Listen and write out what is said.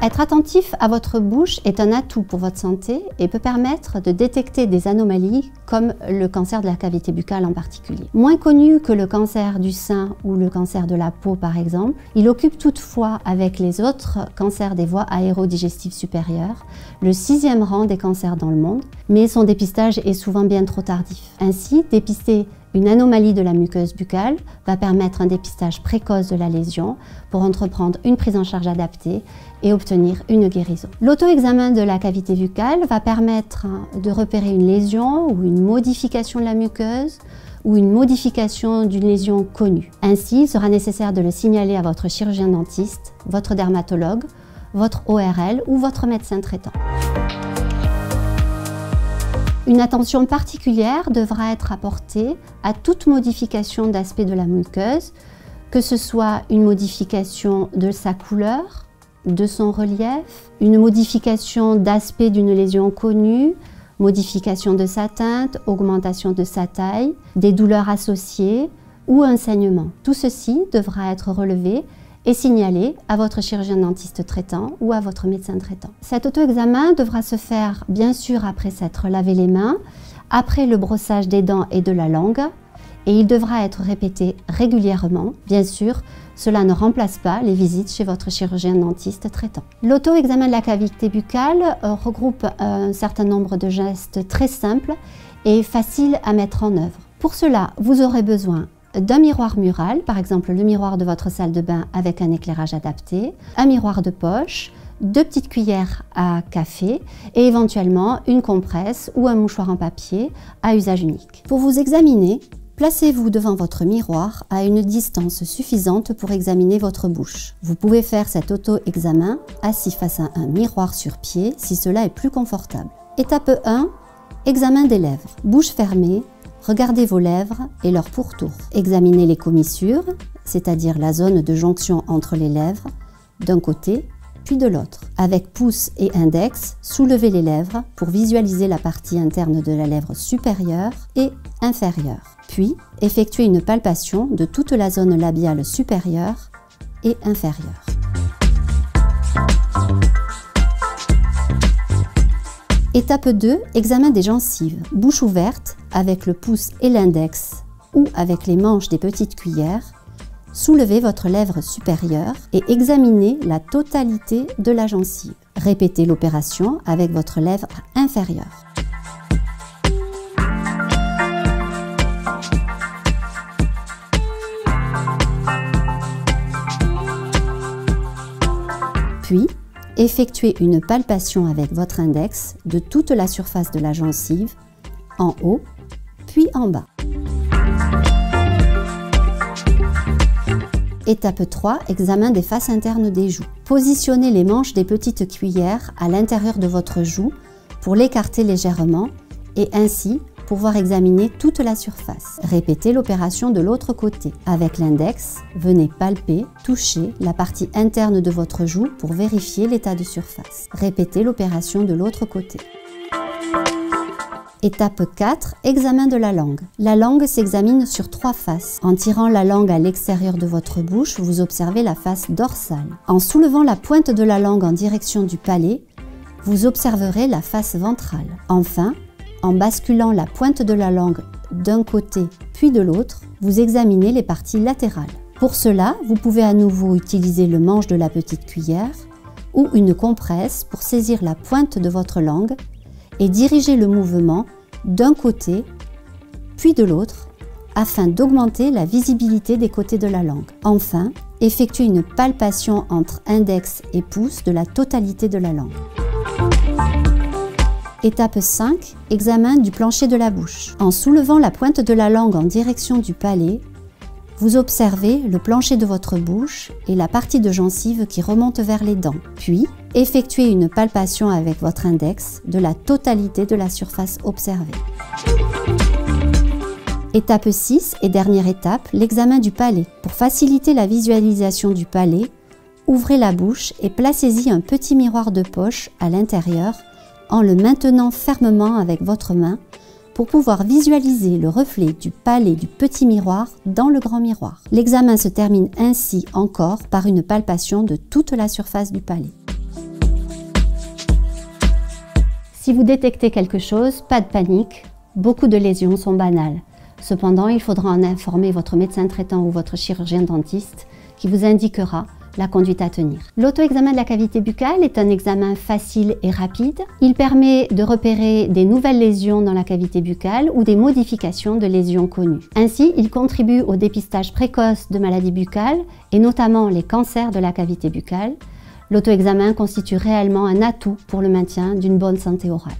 Être attentif à votre bouche est un atout pour votre santé et peut permettre de détecter des anomalies comme le cancer de la cavité buccale en particulier. Moins connu que le cancer du sein ou le cancer de la peau par exemple, il occupe toutefois avec les autres cancers des voies aérodigestives supérieures le 6e rang des cancers dans le monde, mais son dépistage est souvent bien trop tardif. Ainsi, dépister une anomalie de la muqueuse buccale va permettre un dépistage précoce de la lésion pour entreprendre une prise en charge adaptée et obtenir une guérison. L'auto-examen de la cavité buccale va permettre de repérer une lésion ou une modification de la muqueuse ou une modification d'une lésion connue. Ainsi, il sera nécessaire de le signaler à votre chirurgien dentiste, votre dermatologue, votre ORL ou votre médecin traitant. Une attention particulière devra être apportée à toute modification d'aspect de la muqueuse, que ce soit une modification de sa couleur, de son relief, une modification d'aspect d'une lésion connue, modification de sa teinte, augmentation de sa taille, des douleurs associées ou un saignement. Tout ceci devra être relevé et signalé à votre chirurgien dentiste traitant ou à votre médecin traitant. Cet auto-examen devra se faire bien sûr après s'être lavé les mains, après le brossage des dents et de la langue, et il devra être répété régulièrement. Bien sûr, cela ne remplace pas les visites chez votre chirurgien dentiste traitant. L'auto-examen de la cavité buccale regroupe un certain nombre de gestes très simples et faciles à mettre en œuvre. Pour cela, vous aurez besoin d'un miroir mural, par exemple le miroir de votre salle de bain avec un éclairage adapté, un miroir de poche, 2 petites cuillères à café et éventuellement une compresse ou un mouchoir en papier à usage unique. Pour vous examiner, placez-vous devant votre miroir à une distance suffisante pour examiner votre bouche. Vous pouvez faire cet auto-examen assis face à un miroir sur pied si cela est plus confortable. Étape 1, examen des lèvres. Bouche fermée. Regardez vos lèvres et leur pourtour. Examinez les commissures, c'est-à-dire la zone de jonction entre les lèvres, d'un côté puis de l'autre. Avec pouce et index, soulevez les lèvres pour visualiser la partie interne de la lèvre supérieure et inférieure. Puis, effectuez une palpation de toute la zone labiale supérieure et inférieure. Étape 2, examen des gencives. Bouche ouverte, avec le pouce et l'index ou avec les manches des petites cuillères, soulevez votre lèvre supérieure et examinez la totalité de la gencive. Répétez l'opération avec votre lèvre inférieure. Puis, effectuez une palpation avec votre index de toute la surface de la gencive, en haut, puis en bas. Étape 3, examen des faces internes des joues. Positionnez les manches des petites cuillères à l'intérieur de votre joue pour l'écarter légèrement et ainsi pouvoir examiner toute la surface. Répétez l'opération de l'autre côté. Avec l'index, venez palper, toucher la partie interne de votre joue pour vérifier l'état de surface. Répétez l'opération de l'autre côté. Étape 4, examen de la langue. La langue s'examine sur 3 faces. En tirant la langue à l'extérieur de votre bouche, vous observez la face dorsale. En soulevant la pointe de la langue en direction du palais, vous observerez la face ventrale. Enfin, en basculant la pointe de la langue d'un côté puis de l'autre, vous examinez les parties latérales. Pour cela, vous pouvez à nouveau utiliser le manche de la petite cuillère ou une compresse pour saisir la pointe de votre langue et diriger le mouvement d'un côté puis de l'autre afin d'augmenter la visibilité des côtés de la langue. Enfin, effectuez une palpation entre index et pouce de la totalité de la langue. Étape 5, examen du plancher de la bouche. En soulevant la pointe de la langue en direction du palais, vous observez le plancher de votre bouche et la partie de gencive qui remonte vers les dents. Puis, effectuez une palpation avec votre index de la totalité de la surface observée. Étape 6 et dernière étape, l'examen du palais. Pour faciliter la visualisation du palais, ouvrez la bouche et placez-y un petit miroir de poche à l'intérieur en le maintenant fermement avec votre main pour pouvoir visualiser le reflet du palais du petit miroir dans le grand miroir. L'examen se termine ainsi encore par une palpation de toute la surface du palais. Si vous détectez quelque chose, pas de panique, beaucoup de lésions sont banales. Cependant, il faudra en informer votre médecin traitant ou votre chirurgien dentiste qui vous indiquera la conduite à tenir. L'auto-examen de la cavité buccale est un examen facile et rapide. Il permet de repérer des nouvelles lésions dans la cavité buccale ou des modifications de lésions connues. Ainsi, il contribue au dépistage précoce de maladies buccales et notamment les cancers de la cavité buccale. L'auto-examen constitue réellement un atout pour le maintien d'une bonne santé orale.